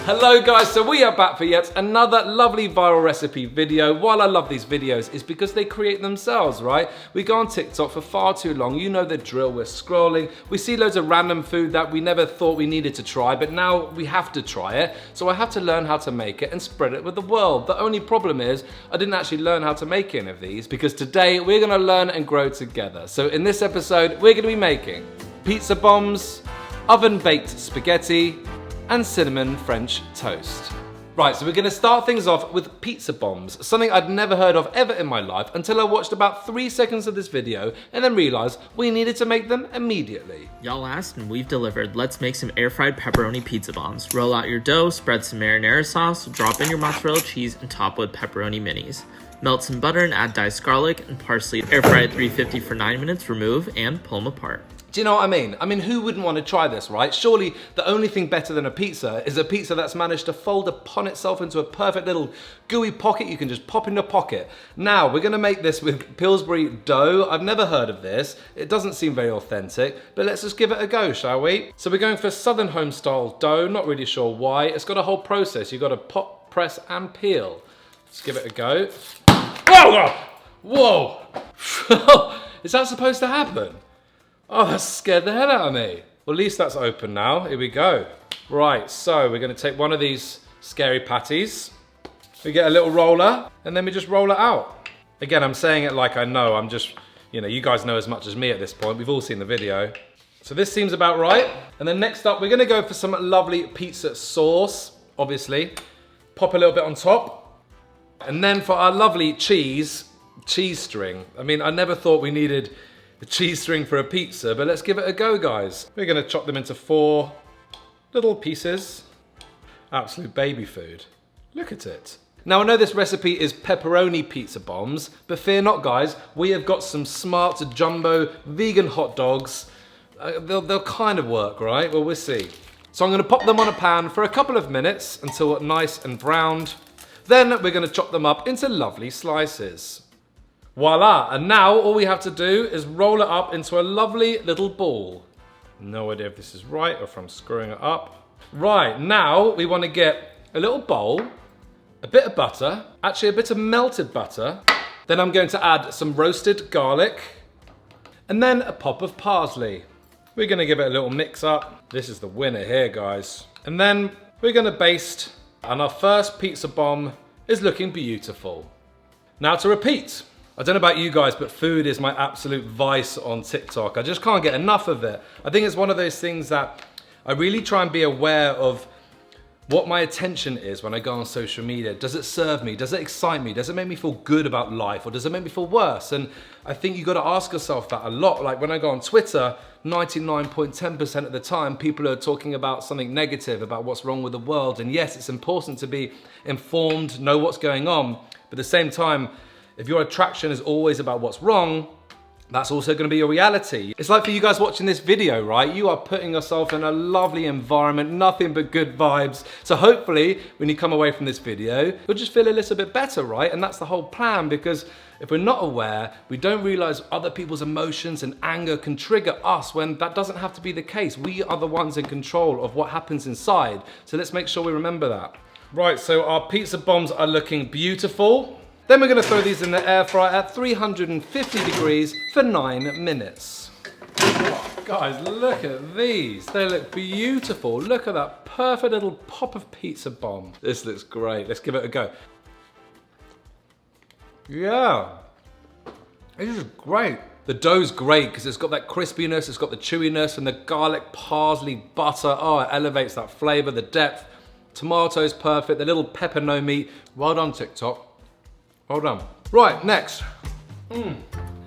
Hello guys, so we are back for yet another lovely viral recipe video. Why I love these videos is because they create themselves, right? We go on TikTok for far too long, you know the drill, we're scrolling, we see loads of random food that we never thought we needed to try, but now we have to try it, so I have to learn how to make it and spread it with the world. The only problem is, I didn't actually learn how to make any of these, because today we're gonna learn and grow together. So in this episode, we're gonna be making pizza bombs, oven-baked spaghetti, and cinnamon French toast. Right, so we're gonna start things off with pizza bombs, something I'd never heard of ever in my life until I watched about 3 seconds of this video and then realized we needed to make them immediately. Y'all asked and we've delivered. Let's make some air-fried pepperoni pizza bombs. Roll out your dough, spread some marinara sauce, drop in your mozzarella cheese, and top with pepperoni minis. Melt some butter and add diced garlic and parsley. Air fry at 350 for 9 minutes, remove, and pull them apart. Do you know what I mean? I mean, who wouldn't want to try this, right? Surely the only thing better than a pizza is a pizza that's managed to fold upon itself into a perfect little gooey pocket you can just pop in your pocket. Now, we're gonna make this with Pillsbury dough. I've never heard of this. It doesn't seem very authentic, but let's just give it a go, shall we? So we're going for Southern home style dough, not really sure why. It's got a whole process. You've got to pop, press, and peel. Let's give it a go. Whoa! Whoa! Is that supposed to happen? Oh, that scared the hell out of me. Well, at least that's open now. Here we go. Right, so we're gonna take one of these scary patties. We get a little roller, and then we just roll it out. Again, I'm saying it like I know. I'm just, you know, you guys know as much as me at this point. We've all seen the video. So this seems about right. And then next up, we're gonna go for some lovely pizza sauce, obviously. Pop a little bit on top. And then for our lovely cheese string. I mean, I never thought we needed a cheese string for a pizza, but let's give it a go, guys. We're gonna chop them into 4 little pieces. Absolute baby food. Look at it. Now, I know this recipe is pepperoni pizza bombs, but fear not, guys. We have got some smart jumbo vegan hot dogs. They'll kind of work, right? Well, we'll see. So I'm gonna pop them on a pan for a couple of minutes until nice and browned. Then we're gonna chop them up into lovely slices. Voila, and now all we have to do is roll it up into a lovely little ball. No idea if this is right or if I'm screwing it up. Right, now we want to get a little bowl, a bit of butter, actually a bit of melted butter. Then I'm going to add some roasted garlic, and then a pop of parsley. We're gonna give it a little mix up. This is the winner here, guys. And then we're gonna baste, and our first pizza bomb is looking beautiful. Now to repeat. I don't know about you guys, but food is my absolute vice on TikTok. I just can't get enough of it. I think it's one of those things that I really try and be aware of what my attention is when I go on social media. Does it serve me? Does it excite me? Does it make me feel good about life? Or does it make me feel worse? And I think you gotta ask yourself that a lot. Like when I go on Twitter, 99.10% of the time, people are talking about something negative, about what's wrong with the world. And yes, it's important to be informed, know what's going on. But at the same time, if your attraction is always about what's wrong, that's also gonna be your reality. It's like for you guys watching this video, right? You are putting yourself in a lovely environment, nothing but good vibes. So hopefully, when you come away from this video, you'll just feel a little bit better, right? And that's the whole plan, because if we're not aware, we don't realize other people's emotions and anger can trigger us when that doesn't have to be the case. We are the ones in control of what happens inside. So let's make sure we remember that. Right, so our pizza bombs are looking beautiful. Then we're gonna throw these in the air fryer at 350 degrees for 9 minutes. Oh, guys, look at these. They look beautiful. Look at that perfect little pop of pizza bomb. This looks great. Let's give it a go. Yeah, this is great. The dough's great because it's got that crispiness, it's got the chewiness and the garlic, parsley, butter. Oh, it elevates that flavor, the depth. Tomatoes perfect, the little pepper no meat. Well done, TikTok. Well done. Right, next.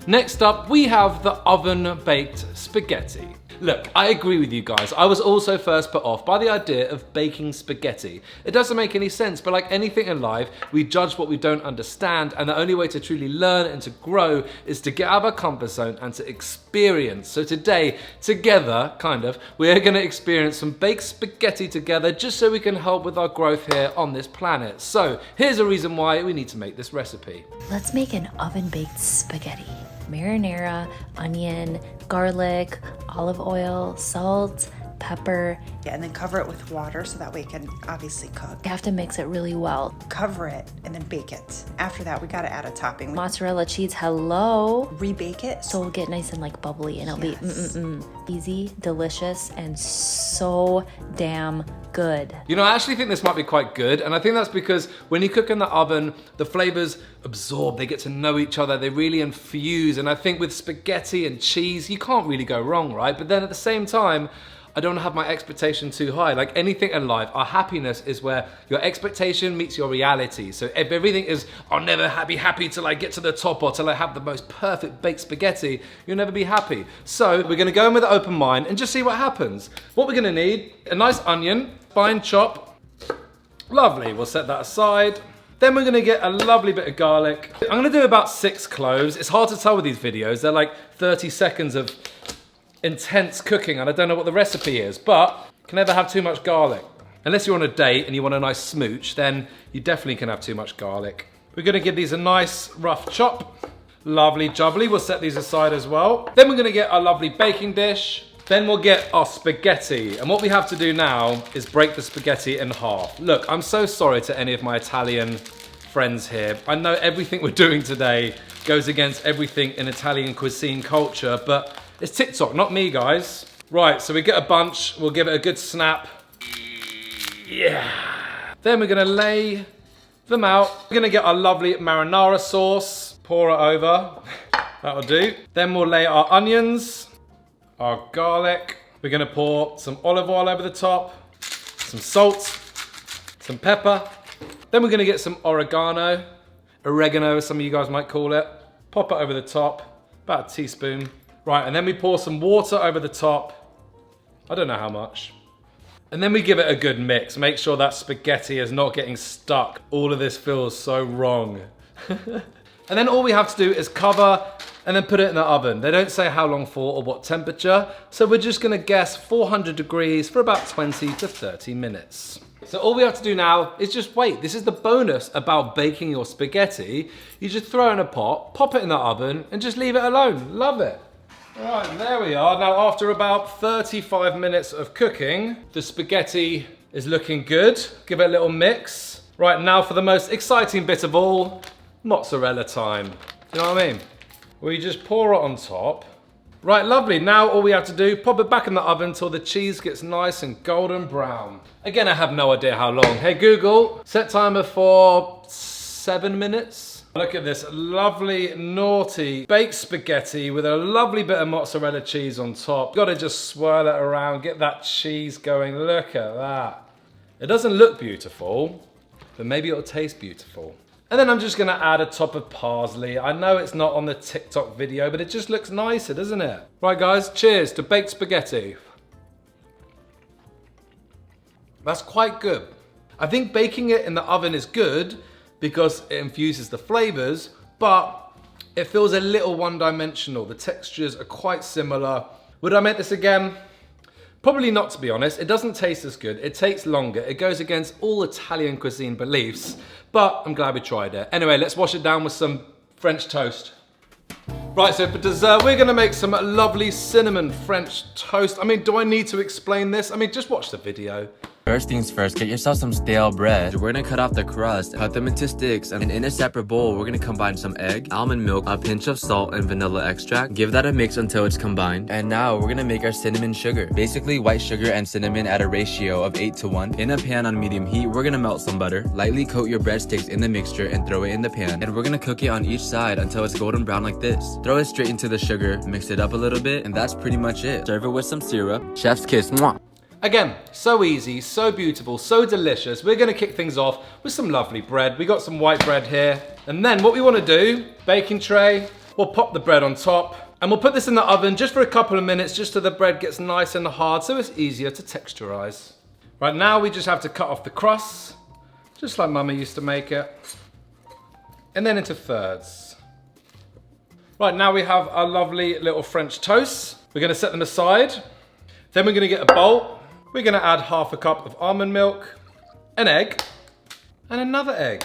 Next up, we have the oven-baked spaghetti. Look, I agree with you guys. I was also first put off by the idea of baking spaghetti. It doesn't make any sense, but like anything in life, we judge what we don't understand, and the only way to truly learn and to grow is to get out of our comfort zone and to experience. So today, together, we are gonna experience some baked spaghetti together just so we can help with our growth here on this planet. So here's a reason why we need to make this recipe. Let's make an oven-baked spaghetti. Marinara, onion, garlic, olive oil, salt, pepper. Yeah, and then cover it with water so that way it can obviously cook. You have to mix it really well. Cover it and then bake it. After that, we gotta add a topping. Mozzarella cheese, hello. Rebake it. So it'll get nice and like bubbly and it'll Yes. be easy, delicious, and so damn good. You know, I actually think this might be quite good, and I think that's because when you cook in the oven, the flavors absorb, they get to know each other, they really infuse, and I think with spaghetti and cheese, you can't really go wrong, right? But then at the same time, I don't have my expectation too high. Like anything in life, our happiness is where your expectation meets your reality. So if everything is, I'll never be happy till I get to the top or till I have the most perfect baked spaghetti, you'll never be happy. So we're gonna go in with an open mind and just see what happens. What we're gonna need, a nice onion, fine chop. Lovely, we'll set that aside. Then we're gonna get a lovely bit of garlic. I'm gonna do about 6 cloves. It's hard to tell with these videos. They're like 30 seconds of intense cooking and I don't know what the recipe is, but you can never have too much garlic. Unless you're on a date and you want a nice smooch, then you definitely can have too much garlic. We're gonna give these a nice rough chop. Lovely jubbly, we'll set these aside as well. Then we're gonna get our lovely baking dish. Then we'll get our spaghetti. And what we have to do now is break the spaghetti in half. Look, I'm so sorry to any of my Italian friends here. I know everything we're doing today goes against everything in Italian cuisine culture, but it's TikTok, not me, guys. Right, so we get a bunch, we'll give it a good snap. Yeah. Then we're gonna lay them out. We're gonna get our lovely marinara sauce, pour it over, that'll do. Then we'll lay our onions, our garlic. We're gonna pour some olive oil over the top, some salt, some pepper. Then we're gonna get some oregano, as some of you guys might call it. Pop it over the top, about a teaspoon. Right, and then we pour some water over the top. I don't know how much. And then we give it a good mix. Make sure that spaghetti is not getting stuck. All of this feels so wrong. And then all we have to do is cover and then put it in the oven. They don't say how long for or what temperature, so we're just gonna guess 400 degrees for about 20 to 30 minutes. So all we have to do now is just wait. This is the bonus about baking your spaghetti. You just throw in a pot, pop it in the oven, and just leave it alone. Love it. Right, there we are. Now after about 35 minutes of cooking, the spaghetti is looking good. Give it a little mix. Right, now for the most exciting bit of all, mozzarella time. You know what I mean? We just pour it on top. Right, lovely. Now all we have to do, pop it back in the oven until the cheese gets nice and golden brown. Again, I have no idea how long. Hey Google, set timer for 7 minutes. Look at this lovely, naughty baked spaghetti with a lovely bit of mozzarella cheese on top. Gotta just swirl it around, get that cheese going. Look at that. It doesn't look beautiful, but maybe it'll taste beautiful. And then I'm just gonna add a top of parsley. I know it's not on the TikTok video, but it just looks nicer, doesn't it? Right guys, cheers to baked spaghetti. That's quite good. I think baking it in the oven is good because it infuses the flavors, but it feels a little one-dimensional. The textures are quite similar. Would I make this again? Probably not, to be honest. It doesn't taste as good. It takes longer. It goes against all Italian cuisine beliefs, but I'm glad we tried it. Anyway, let's wash it down with some French toast. Right, so for dessert, we're gonna make some lovely cinnamon French toast. I mean, do I need to explain this? I mean, just watch the video. First things first, get yourself some stale bread. We're gonna cut off the crust, cut them into sticks, and in a separate bowl, we're gonna combine some egg, almond milk, a pinch of salt, and vanilla extract. Give that a mix until it's combined. And now we're gonna make our cinnamon sugar. Basically, white sugar and cinnamon at a ratio of 8 to 1. In a pan on medium heat, we're gonna melt some butter. Lightly coat your breadsticks in the mixture and throw it in the pan. And we're gonna cook it on each side until it's golden brown like this. Throw it straight into the sugar, mix it up a little bit, and that's pretty much it. Serve it with some syrup. Chef's kiss. Mwah. Again, so easy, so beautiful, so delicious. We're gonna kick things off with some lovely bread. We got some white bread here. And then what we wanna do, baking tray, we'll pop the bread on top and we'll put this in the oven just for a couple of minutes, just so the bread gets nice and hard so it's easier to texturize. Right now we just have to cut off the crust, just like Mama used to make it. And then into thirds. Right, now we have our lovely little French toast. We're gonna set them aside. Then we're gonna get a bowl. We're gonna add half a cup of almond milk, an egg, and another egg.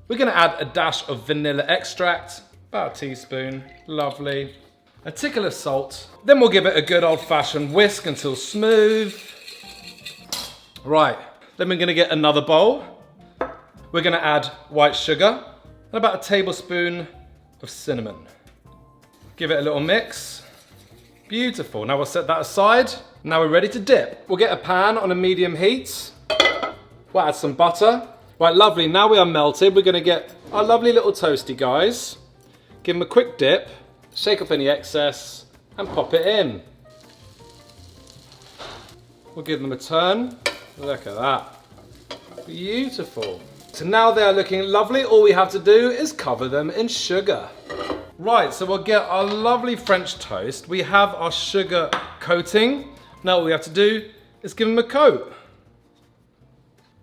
We're gonna add a dash of vanilla extract, about a teaspoon, lovely. a tickle of salt. Then we'll give it a good old-fashioned whisk until smooth. Right, then we're gonna get another bowl. We're gonna add white sugar and about a tablespoon of cinnamon. Give it a little mix. Beautiful, now we'll set that aside. Now we're ready to dip. We'll get a pan on a medium heat. We'll add some butter. Right, lovely, now we are melted. We're gonna get our lovely little toasty guys. Give them a quick dip, shake off any excess, and pop it in. We'll give them a turn. Look at that. Beautiful. So now they are looking lovely. All we have to do is cover them in sugar. Right, so we'll get our lovely French toast. We have our sugar coating. Now all we have to do is give them a coat.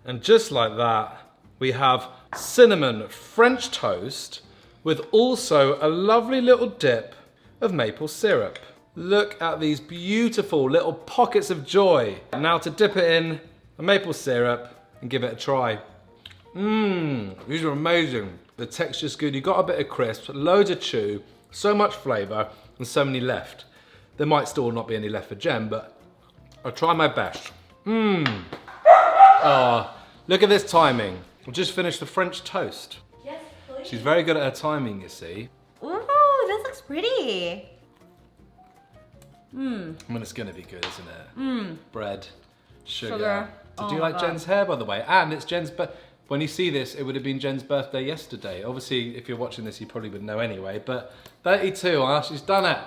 And just like that, we have cinnamon French toast with also a lovely little dip of maple syrup. Look at these beautiful little pockets of joy. Now to dip it in a maple syrup and give it a try. These are amazing. The texture's good, you got a bit of crisp, loads of chew, so much flavour, and so many left. There might still not be any left for Jen, but I'll try my best. Oh, look at this timing. I've just finished the French toast. Yes, please. She's very good at her timing, you see. Ooh, this looks pretty. I mean, it's gonna be good, isn't it? Bread, sugar. Sugar. Did Oh you my like God. Jen's hair, by the way? And it's Jen's, but when you see this, it would have been Jen's birthday yesterday. Obviously, if you're watching this, you probably would know anyway, but 32, huh? She's done it.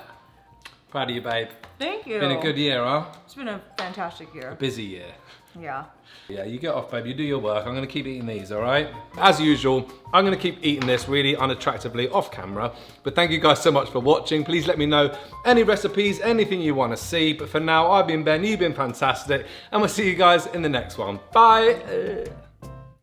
Proud of you, babe. Thank you. Been a good year, huh? It's been a fantastic year. Busy year. Yeah. Yeah, you get off, babe. You do your work. I'm gonna keep eating these, all right? As usual, I'm gonna keep eating this really unattractively off camera. But thank you guys so much for watching. Please let me know any recipes, anything you wanna see. But for now, I've been Ben, you've been fantastic. And we'll see you guys in the next one. Bye.